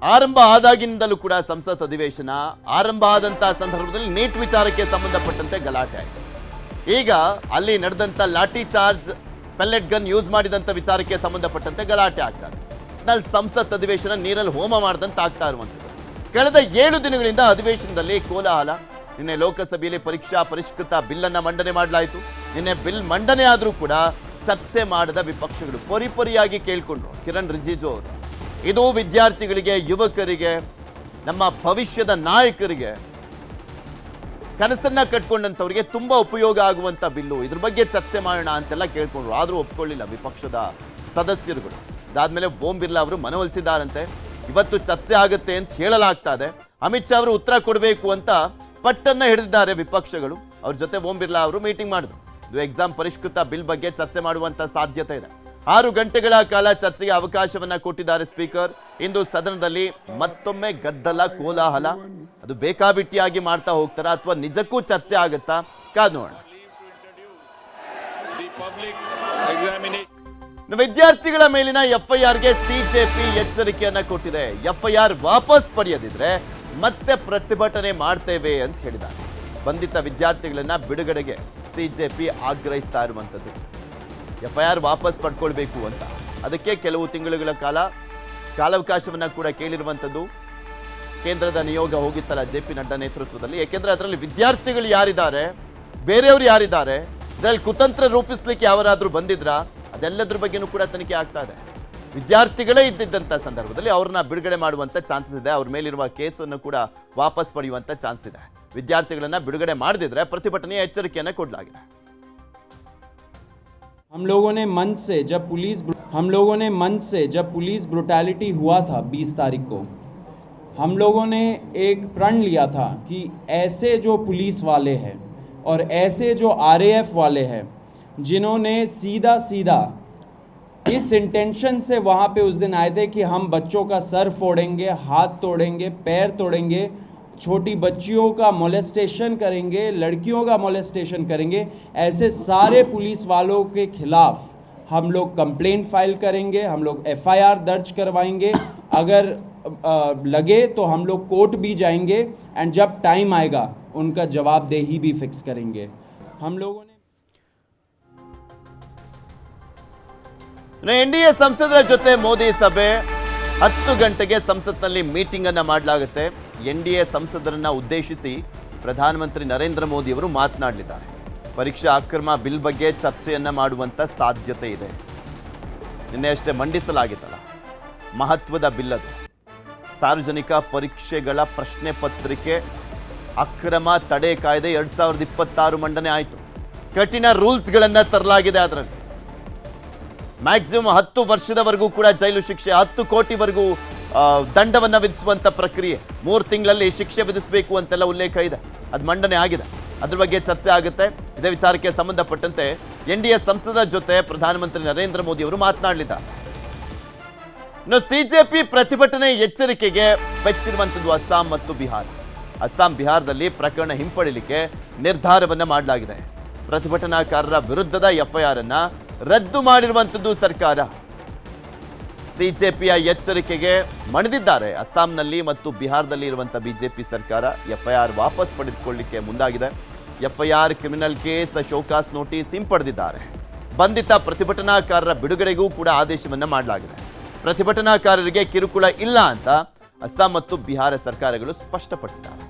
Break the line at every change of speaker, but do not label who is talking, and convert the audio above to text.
ಆರಂಭ ಆದಾಗಿನಿಂದಲೂ ಕೂಡ ಸಂಸತ್ ಅಧಿವೇಶನ ಆರಂಭ ಆದಂತಹ ಸಂದರ್ಭದಲ್ಲಿ ನೀಟ್ ವಿಚಾರಕ್ಕೆ ಸಂಬಂಧಪಟ್ಟಂತೆ ಗಲಾಟೆ ಆಯಿತು. ಈಗ ಅಲ್ಲಿ ನಡೆದಂತ ಲಾಠಿ ಚಾರ್ಜ್ ಪೆಲೆಟ್ ಗನ್ ಯೂಸ್ ಮಾಡಿದಂತ ವಿಚಾರಕ್ಕೆ ಸಂಬಂಧಪಟ್ಟಂತೆ ಗಲಾಟೆ ಆಗ್ತಾ ಇದೆ. ನಲ್ಲಿ ಸಂಸತ್ ಅಧಿವೇಶನ ನೀರಲ್ಲಿ ಹೋಮ ಮಾಡಿದಂತ ಆಗ್ತಾ ಇರುವಂಥದ್ದು. ಕಳೆದ 7 ದಿನಗಳಿಂದ ಅಧಿವೇಶನದಲ್ಲಿ ಕೋಲಾಹಲ. ನಿನ್ನೆ ಲೋಕಸಭೆಯಲ್ಲಿ ಪರೀಕ್ಷಾ ಪರಿಷ್ಕೃತ ಬಿಲ್ ಅನ್ನ ಮಂಡನೆ ಮಾಡಲಾಯಿತು. ನಿನ್ನೆ ಬಿಲ್ ಮಂಡನೆ ಆದರೂ ಕೂಡ ಚರ್ಚೆ ಮಾಡದ ವಿಪಕ್ಷಗಳು ಪೊರಿಯಾಗಿ ಕೇಳ್ಕೊಂಡ್ರು. ಕಿರಣ್ ರಿಜಿಜು ಅವರು, ಇದು ವಿದ್ಯಾರ್ಥಿಗಳಿಗೆ, ಯುವಕರಿಗೆ, ನಮ್ಮ ಭವಿಷ್ಯದ ನಾಯಕರಿಗೆ, ಕನಸನ್ನ ಕಟ್ಕೊಂಡಂತವರಿಗೆ ತುಂಬಾ ಉಪಯೋಗ ಆಗುವಂತ ಬಿಲ್ಲು, ಇದ್ರ ಬಗ್ಗೆ ಚರ್ಚೆ ಮಾಡೋಣ ಅಂತೆಲ್ಲ ಕೇಳ್ಕೊಂಡ್ರು. ಆದ್ರೂ ಒಪ್ಕೊಳ್ಳಿಲ್ಲ ವಿಪಕ್ಷದ ಸದಸ್ಯರುಗಳು. ಅದಾದ್ಮೇಲೆ ಓಂ ಬಿರ್ಲಾ ಅವರು ಮನವೊಲಿಸಿದಾರಂತೆ. ಇವತ್ತು ಚರ್ಚೆ ಆಗುತ್ತೆ ಅಂತ ಹೇಳಲಾಗ್ತಾ ಇದೆ. ಅಮಿತ್ ಶಾ ಅವರು ಉತ್ತರ ಕೊಡಬೇಕು ಅಂತ ಪಟ್ಟನ್ನ ಹಿಡಿದಿದ್ದಾರೆ ವಿಪಕ್ಷಗಳು. ಅವ್ರ ಜೊತೆ ಓಂ ಬಿರ್ಲಾ ಅವರು ಮೀಟಿಂಗ್ ಮಾಡಿದ್ರು. ಇದು ಎಕ್ಸಾಮ್ ಪರಿಷ್ಕೃತ ಬಿಲ್ ಬಗ್ಗೆ ಚರ್ಚೆ ಮಾಡುವಂತ ಸಾಧ್ಯತೆ ಇದೆ. 6 ಗಂಟೆಗಳ ಕಾಲ ಚರ್ಚೆಗೆ ಅವಕಾಶವನ್ನ ಕೊಟ್ಟಿದ್ದಾರೆ ಸ್ಪೀಕರ್. ಇಂದು ಸದನದಲ್ಲಿ ಮತ್ತೊಮ್ಮೆ ಗದ್ದಲ, ಕೋಲಾಹಲ. ಅದು ಬೇಕಾಬಿಟ್ಟಿಯಾಗಿ ಮಾಡ್ತಾ ಹೋಗ್ತಾರಾ ಅಥವಾ ನಿಜಕ್ಕೂ ಚರ್ಚೆ ಆಗುತ್ತಾ? ಕಾದ್ ನೋಡೋಣ. ವಿದ್ಯಾರ್ಥಿಗಳ ಮೇಲಿನ ಎಫ್ಐಆರ್ಗೆ ಸಿಜೆಪಿ ಎಚ್ಚರಿಕೆಯನ್ನ ಕೊಟ್ಟಿದೆ. ಎಫ್ಐಆರ್ ವಾಪಸ್ ಪಡೆಯದಿದ್ರೆ ಮತ್ತೆ ಪ್ರತಿಭಟನೆ ಮಾಡ್ತೇವೆ ಅಂತ ಹೇಳಿದ್ದಾರೆ. ಬಂಧಿತ ವಿದ್ಯಾರ್ಥಿಗಳನ್ನ ಬಿಡುಗಡೆಗೆ ಸಿಜೆಪಿ ಆಗ್ರಹಿಸ್ತಾ ಇರುವಂಥದ್ದು. ಎಫ್ಐಆರ್ ವಾಪಸ್ ಪಡ್ಕೊಳ್ಬೇಕು ಅಂತ ಅದಕ್ಕೆ ಕೆಲವು ತಿಂಗಳುಗಳ ಕಾಲಾವಕಾಶವನ್ನ ಕೂಡ ಕೇಳಿರುವಂಥದ್ದು. ಕೇಂದ್ರದ ನಿಯೋಗ ಹೋಗಿತ್ತಲ್ಲ ಜೆ.ಪಿ. ನಡ್ಡಾ ನೇತೃತ್ವದಲ್ಲಿ. ಯಾಕೆಂದ್ರೆ ಅದರಲ್ಲಿ ವಿದ್ಯಾರ್ಥಿಗಳು ಯಾರಿದ್ದಾರೆ, ಬೇರೆಯವರು ಯಾರಿದ್ದಾರೆ, ಇದರಲ್ಲಿ ಕುತಂತ್ರ ರೂಪಿಸ್ಲಿಕ್ಕೆ ಯಾರಾದ್ರೂ ಬಂದಿದ್ರಾ, ಅದೆಲ್ಲದ್ರ ಬಗ್ಗೆನೂ ಕೂಡ ತನಿಖೆ ಆಗ್ತಾ ಇದೆ. ವಿದ್ಯಾರ್ಥಿಗಳೇ ಇದ್ದಿದ್ದಂಥ ಸಂದರ್ಭದಲ್ಲಿ ಅವ್ರನ್ನ ಬಿಡುಗಡೆ ಮಾಡುವಂತ ಚಾನ್ಸಸ್ ಇದೆ. ಅವ್ರ ಮೇಲಿರುವ ಕೇಸನ್ನು ಕೂಡ ವಾಪಸ್ ಪಡೆಯುವಂತ ಚಾನ್ಸ್ ಇದೆ. ವಿದ್ಯಾರ್ಥಿಗಳನ್ನ ಬಿಡುಗಡೆ ಮಾಡದಿದ್ರೆ ಪ್ರತಿಭಟನೆಯ ಎಚ್ಚರಿಕೆಯನ್ನ ಕೊಡಲಾಗಿದೆ.
हम लोगों ने मंच से जब पुलिस ब्रुटैलिटी हुआ था 20 तारीख को, हम लोगों ने एक प्रण लिया था कि ऐसे जो पुलिस वाले हैं और ऐसे जो आरएएफ वाले हैं जिन्होंने सीधा इस इंटेंशन से वहाँ पे उस दिन आए थे कि हम बच्चों का सर फोड़ेंगे, हाथ तोड़ेंगे, पैर तोड़ेंगे, छोटी बच्चियों का मोलेस्टेशन करेंगे, लड़कियों का मोलेस्टेशन करेंगे, ऐसे सारे पुलिस वालों के खिलाफ हम लोग कंप्लेंट फाइल करेंगे, हम लोग एफआईआर दर्ज करवाएंगे, अगर लगे तो हम लोग कोर्ट भी जाएंगे एंड जब टाइम आएगा उनका जवाबदेही भी फिक्स करेंगे. हम लोगों ने
ಎನ್ಡಿಎ ಸಂಸದರ ಜೊತೆ ಮೋದಿ ಸಭೆ 10 ಗಂಟೆಗೆ ಸಂಸತ್ನಲ್ಲಿ ಮೀಟಿಂಗ್ ಅನ್ನ ಮಾಡಲಾಗುತ್ತೆ. ಎನ್ಡಿಎ ಸಂಸದರನ್ನ ಉದ್ದೇಶಿಸಿ ಪ್ರಧಾನಮಂತ್ರಿ ನರೇಂದ್ರ ಮೋದಿ ಅವರು ಮಾತನಾಡಲಿದ್ದಾರೆ. ಪರೀಕ್ಷಾ ಅಕ್ರಮ ಬಿಲ್ ಬಗ್ಗೆ ಚರ್ಚೆಯನ್ನ ಮಾಡುವಂತ ಸಾಧ್ಯತೆ ಇದೆ. ನಿನ್ನೆ ಅಷ್ಟೇ ಮಂಡಿಸಲಾಗಿತ್ತಲ್ಲ ಮಹತ್ವದ ಬಿಲ್ ಅದು. ಸಾರ್ವಜನಿಕ ಪರೀಕ್ಷೆಗಳ ಪ್ರಶ್ನೆ ಪತ್ರಿಕೆ ಅಕ್ರಮ ತಡೆ ಕಾಯ್ದೆ 2026 ಮಂಡನೆ ಆಯಿತು. ಕಠಿಣ ರೂಲ್ಸ್ಗಳನ್ನ ತರಲಾಗಿದೆ. ಅದರಲ್ಲಿ ಮ್ಯಾಕ್ಸಿಮಮ್ 10 ವರ್ಷದವರೆಗೂ ಕೂಡ ಜೈಲು ಶಿಕ್ಷೆ, 10 ಕೋಟಿವರೆಗೂ ದಂಡವನ್ನ ವಿಧಿಸುವಂತ ಪ್ರಕ್ರಿಯೆ, 3 ತಿಂಗಳಲ್ಲಿ ಶಿಕ್ಷೆ ವಿಧಿಸಬೇಕು ಅಂತೆಲ್ಲ ಉಲ್ಲೇಖ ಇದೆ. ಅದು ಮಂಡನೆ ಆಗಿದೆ. ಅದ್ರ ಬಗ್ಗೆ ಚರ್ಚೆ ಆಗುತ್ತೆ. ಇದೇ ವಿಚಾರಕ್ಕೆ ಸಂಬಂಧಪಟ್ಟಂತೆ ಎನ್ಡಿಎ ಸಂಸದರ ಜೊತೆ ಪ್ರಧಾನಮಂತ್ರಿ ನರೇಂದ್ರ ಮೋದಿ ಅವರು ಮಾತನಾಡಲಿದ್ದಾರೆ. ಇನ್ನು ಸಿಜೆಪಿ ಪ್ರತಿಭಟನೆ ಎಚ್ಚರಿಕೆಗೆ ಬೆಚ್ಚಿರುವಂಥದ್ದು ಅಸ್ಸಾಂ ಮತ್ತು ಬಿಹಾರ. ಅಸ್ಸಾಂ, ಬಿಹಾರದಲ್ಲಿ ಪ್ರಕರಣ ಹಿಂಪಡೆಯಲಿಕ್ಕೆ ನಿರ್ಧಾರವನ್ನ ಮಾಡಲಾಗಿದೆ. ಪ್ರತಿಭಟನಾಕಾರರ ವಿರುದ್ಧದ ಎಫ್ಐಆರ್ ಅನ್ನ ರದ್ದು ಮಾಡಿರುವಂಥದ್ದು ಸರ್ಕಾರ. ಸಿಜೆಪಿಯ ಎಚ್ಚರಿಕೆಗೆ ಮಣಿದಿದ್ದಾರೆ ಅಸ್ಸಾಂನಲ್ಲಿ ಮತ್ತು ಬಿಹಾರದಲ್ಲಿ ಇರುವಂತಹ ಬಿಜೆಪಿ ಸರ್ಕಾರ. ಎಫ್ಐಆರ್ ವಾಪಸ್ ಪಡೆದುಕೊಳ್ಳಲಿಕ್ಕೆ ಮುಂದಾಗಿದೆ. FIR, criminal case, show cause notice ಹಿಂಪಡೆದಿದ್ದಾರೆ. ಬಂಧಿತ ಪ್ರತಿಭಟನಾಕಾರರ ಬಿಡುಗಡೆಗೂ ಕೂಡ ಆದೇಶವನ್ನ ಮಾಡಲಾಗಿದೆ. ಪ್ರತಿಭಟನಾಕಾರರಿಗೆ ಕಿರುಕುಳ ಇಲ್ಲ ಅಂತ ಅಸ್ಸಾಂ ಮತ್ತು ಬಿಹಾರ ಸರ್ಕಾರಗಳು ಸ್ಪಷ್ಟಪಡಿಸಿದ್ದಾರೆ.